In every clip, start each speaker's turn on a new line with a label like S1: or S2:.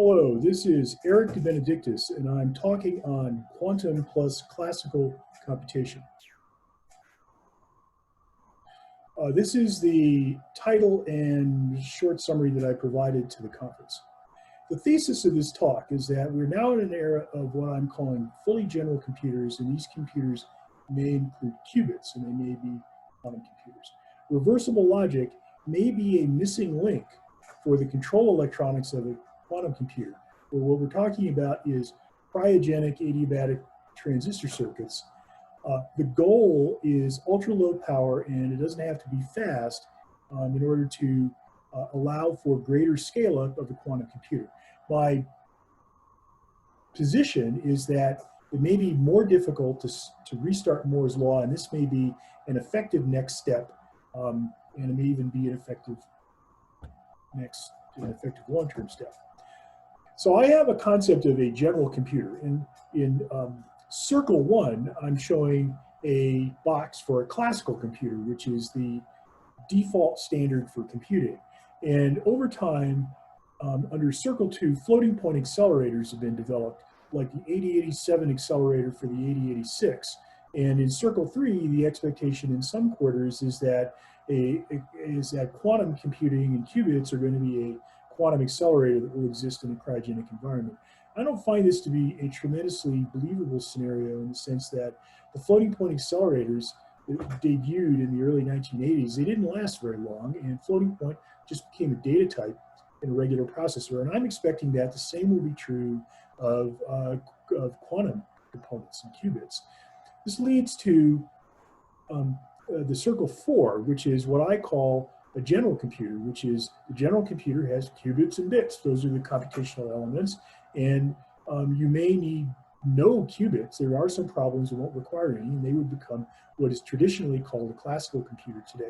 S1: Hello, this is Erik DeBenedictis, and I'm talking on quantum plus classical computation. This is the title and short summary that I provided to the conference. The thesis of this talk is that we're now in an era of what I'm calling fully general computers, and these computers may include qubits, and they may be quantum computers. Reversible logic may be a missing link for the control electronics of a quantum computer, where what we're talking about is cryogenic adiabatic transistor circuits. The goal is ultra low power, and it doesn't have to be fast in order to allow for greater scale up of the quantum computer. My position is that it may be more difficult to restart Moore's law, and this may be an effective next step, and it may even be an effective long-term step. So I have a concept of a general computer. In circle 1, I'm showing a box for a classical computer, which is the default standard for computing. And over time, under circle 2, floating point accelerators have been developed, like the 8087 accelerator for the 8086. And in circle 3, the expectation in some quarters is that quantum computing and qubits are going to be a quantum accelerator that will exist in a cryogenic environment. I don't find this to be a tremendously believable scenario, in the sense that the floating point accelerators that debuted in the early 1980s, they didn't last very long, and floating point just became a data type in a regular processor. And I'm expecting that the same will be true of quantum components and qubits. This leads to the circle 4, which is what I call a general computer, which is the general computer has qubits and bits. Those are the computational elements, and you may need no qubits. There are some problems that won't require any, and they would become what is traditionally called a classical computer today.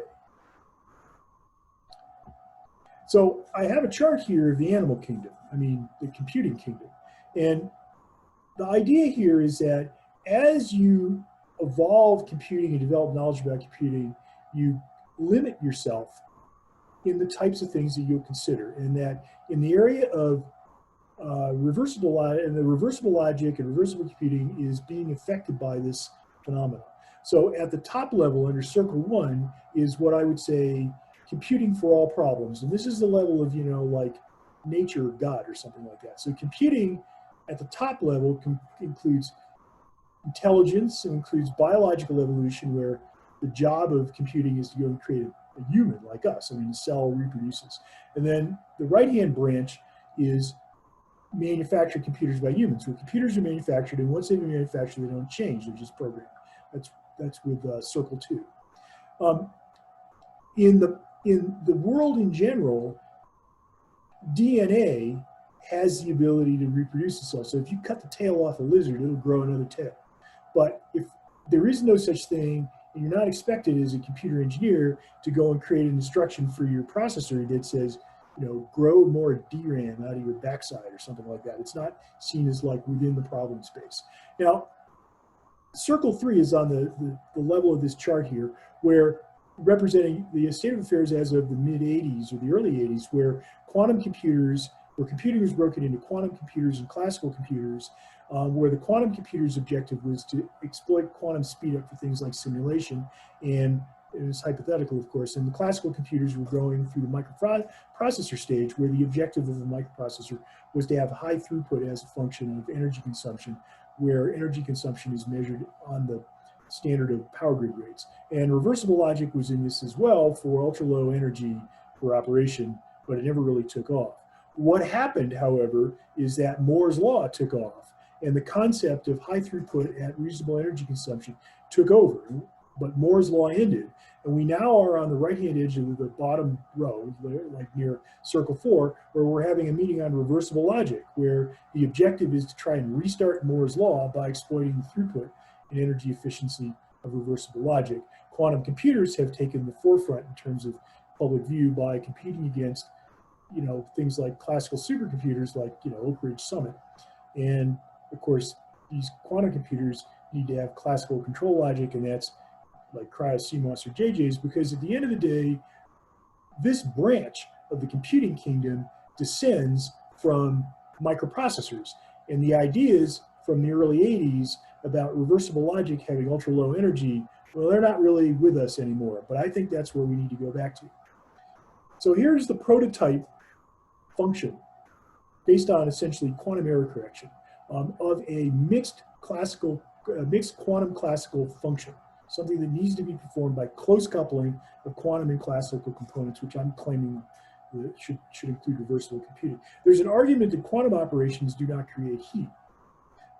S1: So I have a chart here of the animal kingdom, the computing kingdom. And the idea here is that as you evolve computing and develop knowledge about computing, you limit yourself in the types of things that you'll consider. And that in the area of reversible logic and reversible computing is being affected by this phenomenon. So at the top level, under circle 1, is what I would say computing for all problems. And this is the level of, like nature or God or something like that. So computing at the top level includes intelligence, and includes biological evolution, where the job of computing is to go and create a human like us. The cell reproduces. And then the right-hand branch is manufactured computers by humans, where computers are manufactured, and once they've been manufactured, they don't change, they're just programmed. That's with circle 2. In the world in general, DNA has the ability to reproduce itself. So if you cut the tail off a lizard, it'll grow another tail. But if there is no such thing, and you're not expected as a computer engineer to go and create an instruction for your processor that says, grow more DRAM out of your backside or something like that. It's not seen as like within the problem space. Now, circle 3 is on the level of this chart here, where representing the state of affairs as of the mid-80s or the early 80s, where computing was broken into quantum computers and classical computers, where the quantum computer's objective was to exploit quantum speed up for things like simulation, and it was hypothetical, of course, and the classical computers were growing through the microprocessor stage, where the objective of the microprocessor was to have high throughput as a function of energy consumption, where energy consumption is measured on the standard of power grid rates. And reversible logic was in this as well for ultra low energy for operation, but it never really took off. What happened, however, is that Moore's law took off, and the concept of high throughput at reasonable energy consumption took over. But Moore's law ended, and we now are on the right-hand edge of the bottom row, like near circle 4, where we're having a meeting on reversible logic, where the objective is to try and restart Moore's law by exploiting the throughput and energy efficiency of reversible logic. Quantum computers have taken the forefront in terms of public view by competing against, things like classical supercomputers like, Oak Ridge Summit. And of course, these quantum computers need to have classical control logic, and that's like Cryo, CMOS, or JJs, because at the end of the day, this branch of the computing kingdom descends from microprocessors. And the ideas from the early 80s about reversible logic having ultra low energy, well, they're not really with us anymore, but I think that's where we need to go back to. So here's the prototype function based on essentially quantum error correction of a mixed quantum classical function, something that needs to be performed by close coupling of quantum and classical components, which I'm claiming should include reversible computing. There's an argument that quantum operations do not create heat,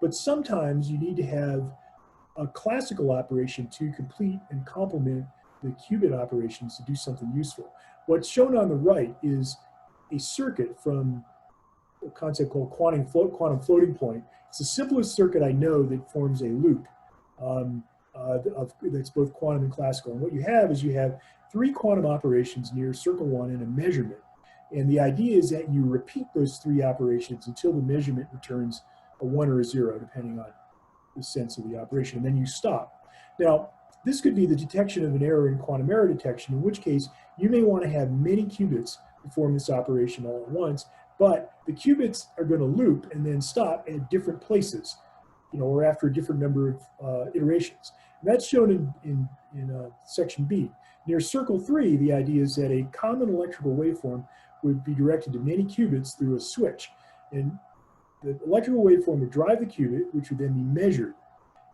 S1: but sometimes you need to have a classical operation to complete and complement the qubit operations to do something useful. What's shown on the right is a circuit from a concept called quantum floating point. It's the simplest circuit I know that forms a loop that's both quantum and classical. And what you have is you have 3 quantum operations near circle 1 and a measurement. And the idea is that you repeat those 3 operations until the measurement returns a 1 or a 0, depending on the sense of the operation, and then you stop. Now, this could be the detection of an error in quantum error detection, in which case you may want to have many qubits perform this operation all at once, but the qubits are going to loop and then stop at different places, or after a different number of iterations. And that's shown in section B. Near circle 3, the idea is that a common electrical waveform would be directed to many qubits through a switch. And the electrical waveform would drive the qubit, which would then be measured.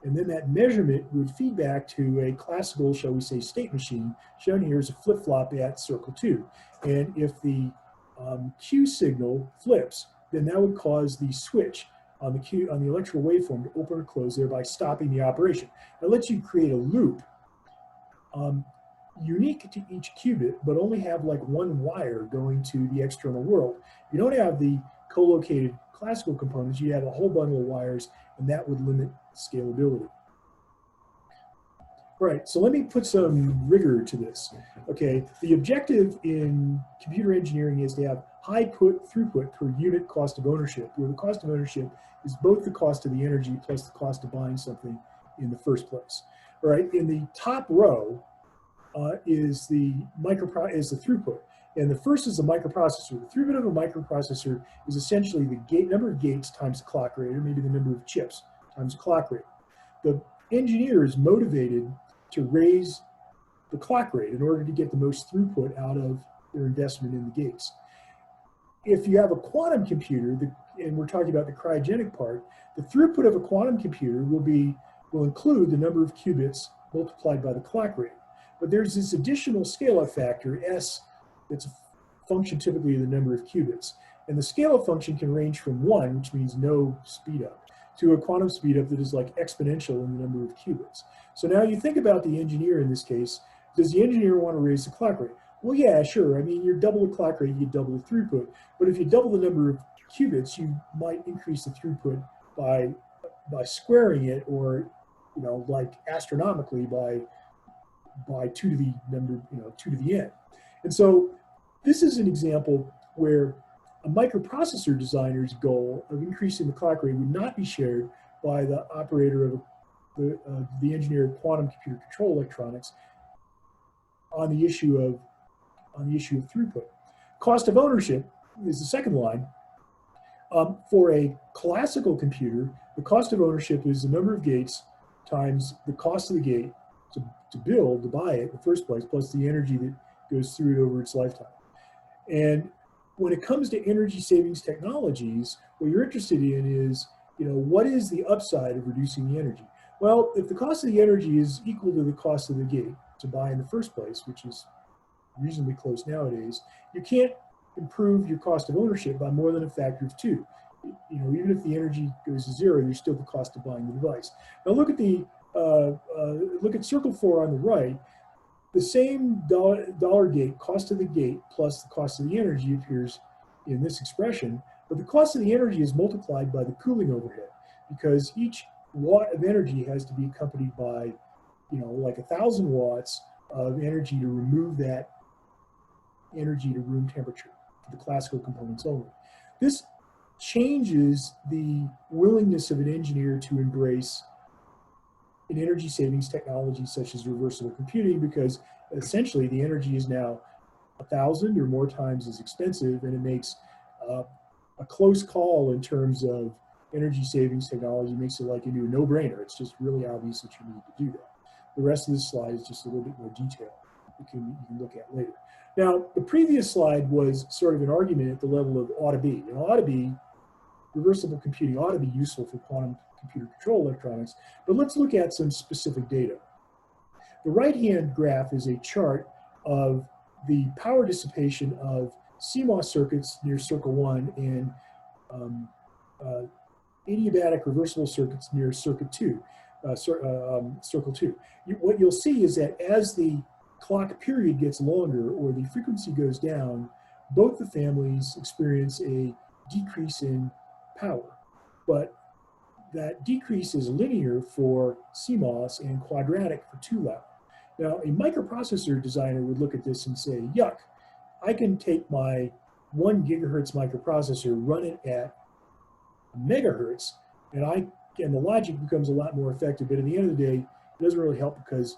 S1: And then that measurement would feed back to a classical, shall we say, state machine, shown here as a flip-flop at circle 2. And if the Q signal flips, then that would cause the switch on the electrical waveform to open or close, thereby stopping the operation. That lets you create a loop unique to each qubit, but only have like one wire going to the external world. You don't have the co-located classical components, you have a whole bundle of wires, and that would limit scalability. Right, so let me put some rigor to this. Okay, the objective in computer engineering is to have high throughput per unit cost of ownership, where the cost of ownership is both the cost of the energy plus the cost of buying something in the first place. All right, in the top row is the throughput. And the first is a microprocessor. The throughput of a microprocessor is essentially the number of gates times the clock rate, or maybe the number of chips times the clock rate. The engineer is motivated to raise the clock rate in order to get the most throughput out of their investment in the gates. If you have a quantum computer, and we're talking about the cryogenic part, the throughput of a quantum computer will include the number of qubits multiplied by the clock rate. But there's this additional scale-up factor, S, that's a function typically of the number of qubits. And the scale-up function can range from 1, which means no speed-up, to a quantum speed-up that is like exponential in the number of qubits. So now you think about the engineer in this case. Does the engineer want to raise the clock rate? Well, yeah, sure. I mean, you double the clock rate, you double the throughput. But if you double the number of qubits, you might increase the throughput by squaring it, or like astronomically by 2 to the number, 2 to the n. And so this is an example where a microprocessor designer's goal of increasing the clock rate would not be shared by the operator of the engineer of quantum computer control electronics on the issue of throughput. Cost of ownership is the second line. For a classical computer, the cost of ownership is the number of gates times the cost of the gate to buy it in the first place, plus the energy that goes through it over its lifetime. And when it comes to energy savings technologies, what you're interested in is, what is the upside of reducing the energy? Well, if the cost of the energy is equal to the cost of the gate to buy in the first place, which is reasonably close nowadays, you can't improve your cost of ownership by more than a factor of 2. Even if the energy goes to 0, there's still the cost of buying the device. Now look at circle 4 on the right. The same dollar gate, cost of the gate plus the cost of the energy appears in this expression, but the cost of the energy is multiplied by the cooling overhead, because each watt of energy has to be accompanied by, like 1,000 watts of energy to remove that energy to room temperature for the classical components only. This changes the willingness of an engineer to embrace an energy savings technology such as reversible computing, because essentially the energy is now 1,000 or more times as expensive, and it makes a close call in terms of energy savings technology, makes it like into a no-brainer. It's just really obvious that you need to do that. The rest of this slide is just a little bit more detail you can look at later. Now, the previous slide was sort of an argument at the level of ought to be. And ought to be, reversible computing ought to be useful for quantum computer control electronics, but let's look at some specific data. The right-hand graph is a chart of the power dissipation of CMOS circuits near circle 1 and adiabatic reversible circuits near circuit 2, circle 2. What you'll see is that as the clock period gets longer or the frequency goes down, both the families experience a decrease in power. But that decrease is linear for CMOS and quadratic for 2-level. Now, a microprocessor designer would look at this and say, yuck, I can take my 1 gigahertz microprocessor, run it at megahertz, and the logic becomes a lot more effective. But at the end of the day, it doesn't really help because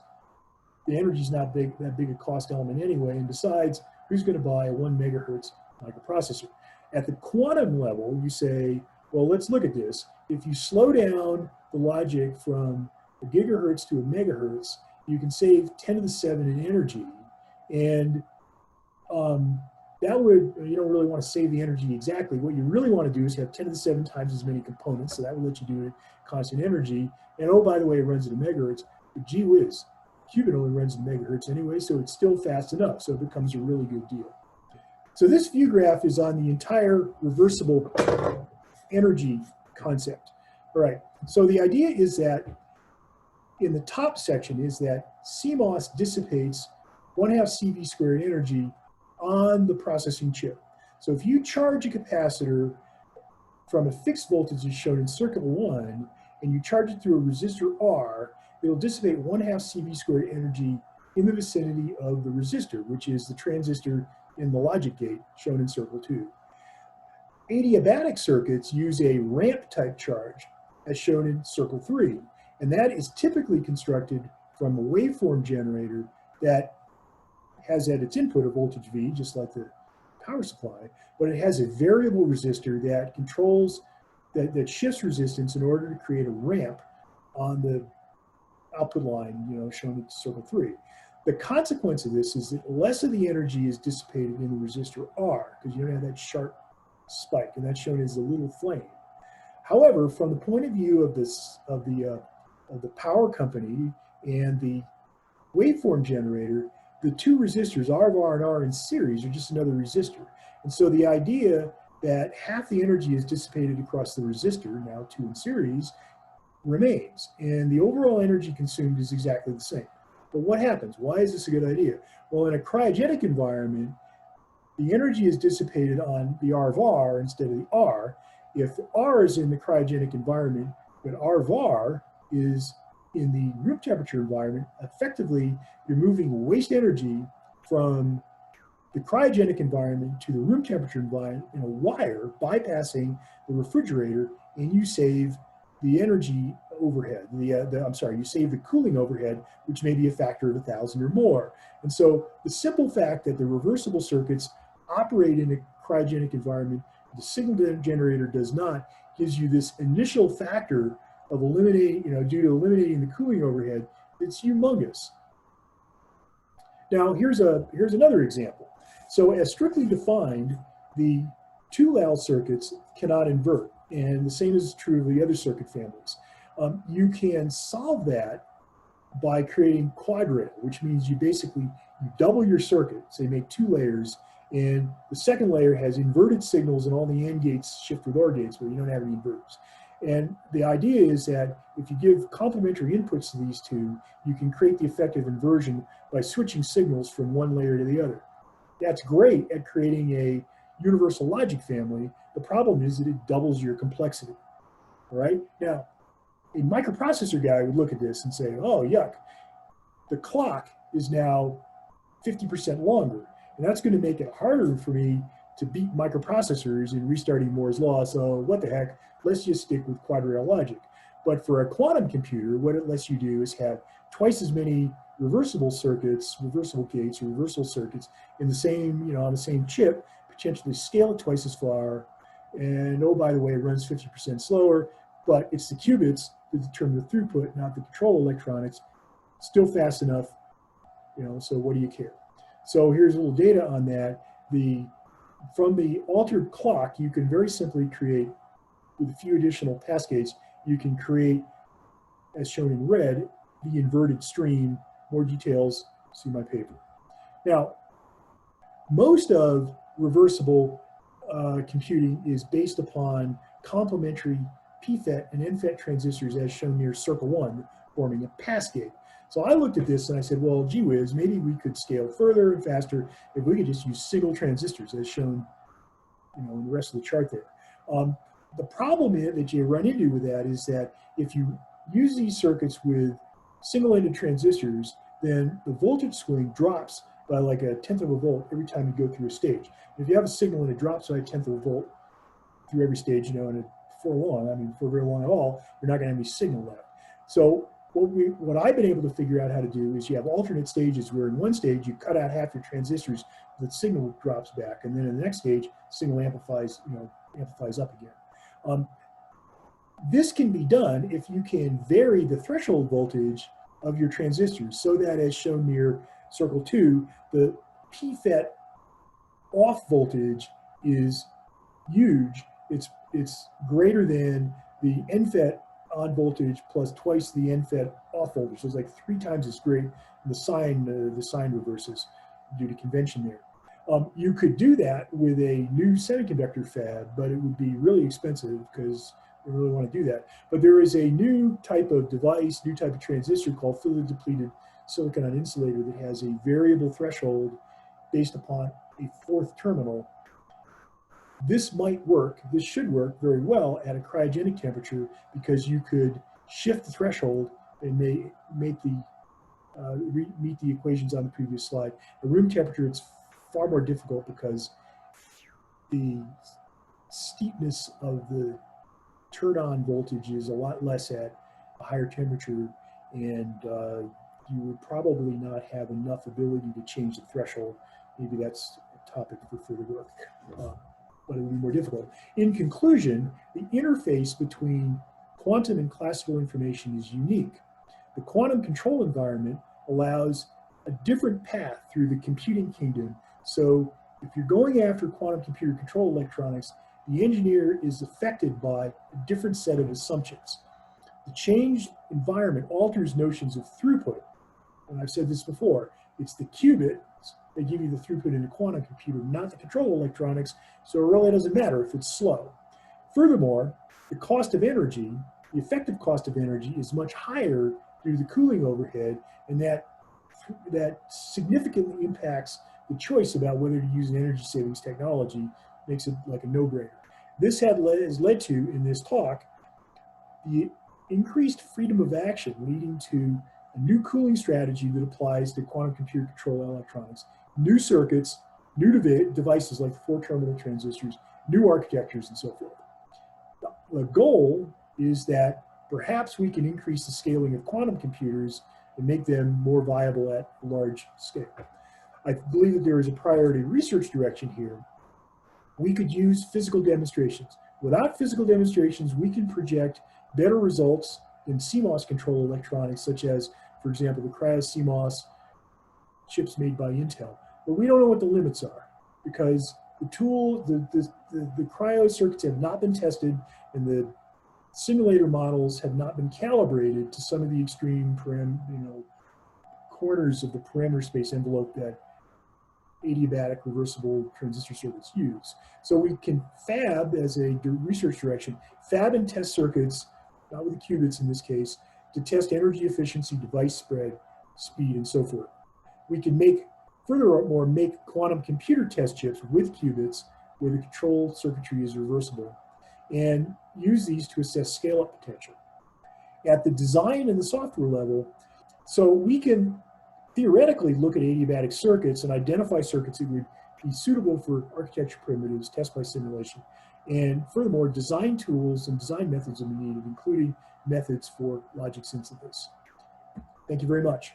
S1: the energy is not that big a cost element anyway. And besides, who's going to buy a 1 megahertz microprocessor? At the quantum level, you say, well, let's look at this. If you slow down the logic from a gigahertz to a megahertz, you can save 10 to the 7 in energy. And that would, you don't really want to save the energy exactly. What you really want to do is have 10 to the 7 times as many components, so that will let you do it at constant energy. And oh, by the way, it runs at a megahertz, but gee whiz, qubit only runs at megahertz anyway, so it's still fast enough, so it becomes a really good deal. So this view graph is on the entire reversible energy concept. All right, so the idea is that in the top section is that CMOS dissipates 1/2 CV squared energy on the processing chip. So if you charge a capacitor from a fixed voltage as shown in circuit 1, and you charge it through a resistor R, it'll dissipate 1/2 CV squared energy in the vicinity of the resistor, which is the transistor in the logic gate shown in circle 2. Adiabatic circuits use a ramp type charge as shown in circle 3, and that is typically constructed from a waveform generator that has at its input a voltage V, just like the power supply, but it has a variable resistor that controls, that shifts resistance in order to create a ramp on the output line, shown in circle 3. The consequence of this is that less of the energy is dissipated in the resistor R, because you don't have that sharp spike, and that's shown as the little flame. However, from the point of view of the power company and the waveform generator, the 2 resistors, R of R and R in series, are just another resistor. And so the idea that half the energy is dissipated across the resistor, now 2 in series, remains. And the overall energy consumed is exactly the same. But what happens? Why is this a good idea? Well, in a cryogenic environment, the energy is dissipated on the R of R instead of the R. If R is in the cryogenic environment, but R of R is in the room temperature environment, effectively you're moving waste energy from the cryogenic environment to the room temperature environment in a wire, bypassing the refrigerator, and you save the energy overhead. You save the cooling overhead, which may be a factor of 1,000 or more. And so the simple fact that the reversible circuits operate in a cryogenic environment, the signal generator does not, gives you this initial factor of eliminating, due to eliminating the cooling overhead. It's humongous. Now here's another example. So as strictly defined, the 2-level circuits cannot invert, and the same is true of the other circuit families. You can solve that by creating quadratic, which means you double your circuit, so you make 2 layers, and the second layer has inverted signals, and all the AND gates shift with OR gates, where you don't have any inverters. And the idea is that if you give complementary inputs to these 2, you can create the effective inversion by switching signals from one layer to the other. That's great at creating a universal logic family. The problem is that it doubles your complexity. All right? Now, a microprocessor guy would look at this and say, oh, yuck, the clock is now 50% longer. And that's going to make it harder for me to beat microprocessors in restarting Moore's law. So what the heck, let's just stick with quadrilateral logic. But for a quantum computer, what it lets you do is have twice as many reversible circuits, reversible gates, or reversible circuits in the same, on the same chip, potentially scale it twice as far, And oh, by the way, it runs 50% slower, but it's the qubits that determine the throughput, not the control electronics. Still fast enough, you know, so what do you care? So here's a little data on that. From the altered clock, you can very simply create, with a few additional cascades, you can create, as shown in red, the inverted stream. More details, see my paper. Now, most of reversible computing is based upon complementary PFET and NFET transistors, as shown near circle 1, forming a cascade. So I looked at this and I said, well, gee whiz, maybe we could scale further and faster if we could just use single transistors, as shown, you know, in the rest of the chart there. The problem that you run into with that is that if you use these circuits with single-ended transistors, then the voltage swing drops by like 1/10 of a volt every time you go through a stage. If you have a signal and it drops by 1/10 of a volt through every stage, you know, and for long, I mean, for very long at all, you're not going to have any signal left. So what I've been able to figure out how to do is you have alternate stages where in one stage you cut out half your transistors, the signal drops back, and then in the next stage, signal amplifies, you know, amplifies up again. This can be done if you can vary the threshold voltage of your transistors so that, as shown near circle 2, the PFET off voltage is huge. It's greater than the NFET on voltage plus twice the NFET off voltage. So it's like 3 times as great. The sign reverses due to convention there. You could do that with a new semiconductor fab, but it would be really expensive because we really want to do that. But there is a new type of device, new type of transistor called fully depleted silicon on insulator that has a variable threshold based upon a 4th terminal. This might work, this should work very well at a cryogenic temperature because you could shift the threshold and meet the equations on the previous slide. At room temperature, it's far more difficult because the steepness of the turn-on voltage is a lot less at a higher temperature, and you would probably not have enough ability to change the threshold. Maybe that's a topic for further work, but it would be more difficult. In conclusion, the interface between quantum and classical information is unique. The quantum control environment allows a different path through the computing kingdom. So if you're going after quantum computer control electronics, the engineer is affected by a different set of assumptions. The changed environment alters notions of throughput. And I've said this before, it's the qubits that give you the throughput in a quantum computer, not the control electronics, so it really doesn't matter if it's slow. Furthermore, the cost of energy, the effective cost of energy, is much higher due to the cooling overhead, and that significantly impacts the choice about whether to use an energy savings technology, makes it like a no-brainer. This has led to, in this talk, the increased freedom of action, leading to a new cooling strategy that applies to quantum computer control electronics, new circuits, new devices like 4-terminal transistors, new architectures, and so forth. The goal is that perhaps we can increase the scaling of quantum computers and make them more viable at a large scale. I believe that there is a priority research direction here. We could use physical demonstrations. Without physical demonstrations, we can project better results in CMOS control electronics, such as, for example, the Cryo CMOS chips made by Intel. But we don't know what the limits are because the Cryo circuits have not been tested and the simulator models have not been calibrated to some of the extreme corners of the parameter space envelope that adiabatic reversible transistor circuits use. So we can fab, as a research direction, fab and test circuits, not with the qubits in this case, to test energy efficiency, device spread, speed, and so forth. We can furthermore make quantum computer test chips with qubits where the control circuitry is reversible and use these to assess scale-up potential. At the design and the software level, so we can theoretically look at adiabatic circuits and identify circuits that would be suitable for architecture primitives, test by simulation, and furthermore, design tools and design methods will be needed, including methods for logic synthesis. Thank you very much.